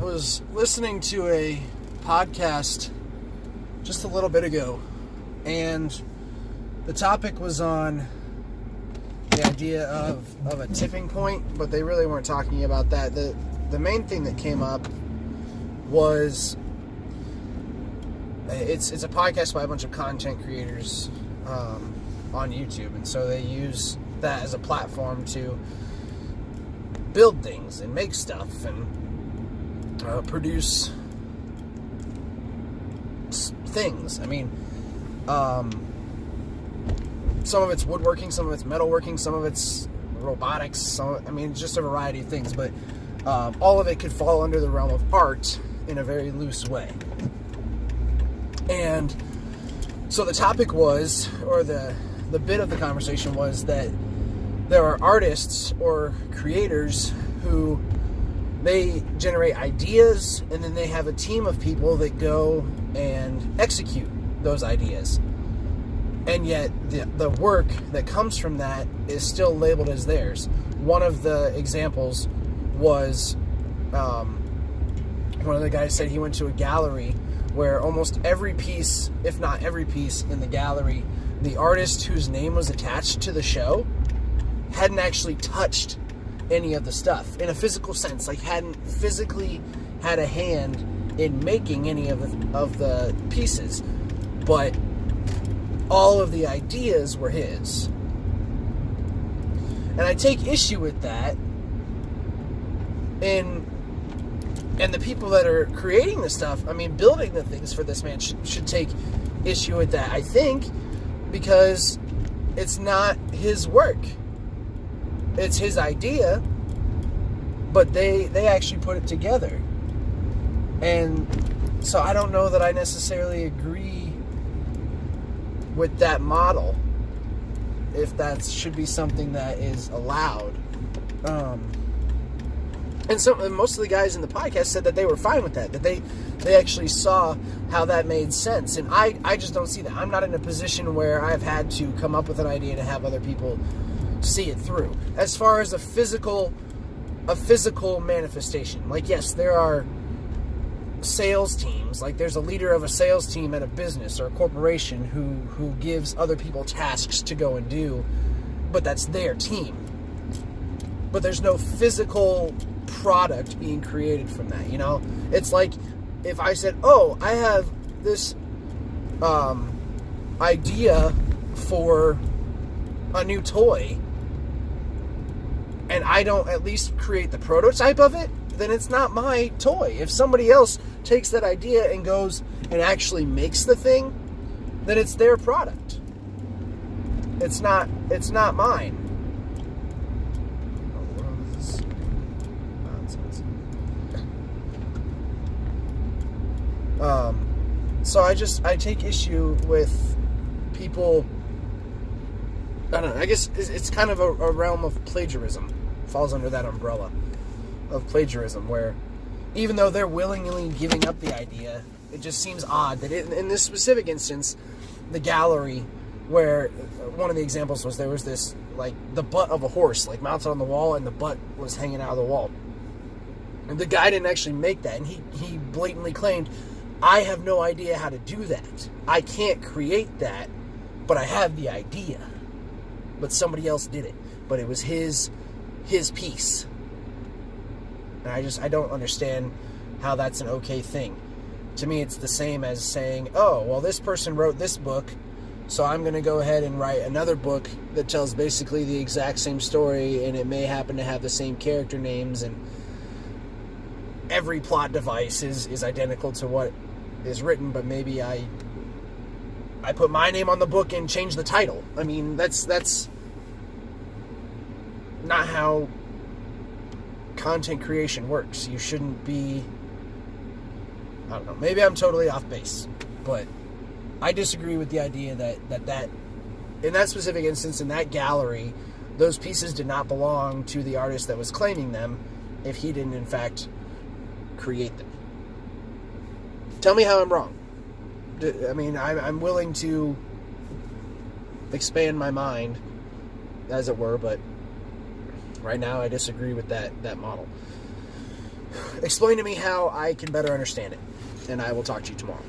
was listening to a podcast just a little bit ago, and the topic was on the idea of a tipping point, but they really weren't talking about that. The main thing that came up was it's a podcast by a bunch of content creators on YouTube, and so they use that as a platform to build things and make stuff and produce things. I mean, some of it's woodworking, some of it's metalworking, some of it's robotics, it's just a variety of things, but all of it could fall under the realm of art in a very loose way. And so the topic was, or the bit of the conversation was, that there are artists or creators who they generate ideas, and then they have a team of people that go and execute those ideas. And yet the work that comes from that is still labeled as theirs. One of the examples was one of the guys said he went to a gallery where almost every piece, if not every piece in the gallery, the artist whose name was attached to the show hadn't actually touched any of the stuff in a physical sense, like hadn't physically had a hand in making any of the pieces, but all of the ideas were his. And I take issue with that, and the people that are creating the stuff, building the things for this man should take issue with that, I think, because it's not his work. It's his idea, but they actually put it together. And so I don't know that I necessarily agree with that model, if that should be something that is allowed. And most of the guys in the podcast said that they were fine with that they actually saw how that made sense. And I just don't see that. I'm not in a position where I've had to come up with an idea to have other people see it through. As far as a physical manifestation, like, yes, there are sales teams, like there's a leader of a sales team at a business or a corporation who gives other people tasks to go and do, but that's their team. But there's no physical product being created from that, It's like if I said, oh, I have this idea for a new toy, and I don't at least create the prototype of it, then it's not my toy. If somebody else takes that idea and goes and actually makes the thing, then it's their product. It's not mine. Oh, what is this nonsense? So I take issue with people. I don't know, I guess it's kind of a realm of plagiarism. Falls under that umbrella of plagiarism, where even though they're willingly giving up the idea, it just seems odd that in this specific instance, the gallery, where one of the examples was there was this, like, the butt of a horse, like, mounted on the wall, and the butt was hanging out of the wall. And the guy didn't actually make that, and he blatantly claimed, I have no idea how to do that. I can't create that, but I have the idea. But somebody else did it. But it was his piece. And I don't understand how that's an okay thing. To me, it's the same as saying, oh, well, this person wrote this book, so I'm going to go ahead and write another book that tells basically the exact same story, and it may happen to have the same character names, and every plot device is identical to what is written, but maybe I put my name on the book and change the title. That's not how content creation works. You shouldn't be... I don't know. Maybe I'm totally off base, but I disagree with the idea that in that specific instance, in that gallery, those pieces did not belong to the artist that was claiming them if he didn't, in fact, create them. Tell me how I'm wrong. I'm willing to expand my mind, as it were, but right now I disagree with that model. explain to me how I can better understand it. And I will talk to you tomorrow.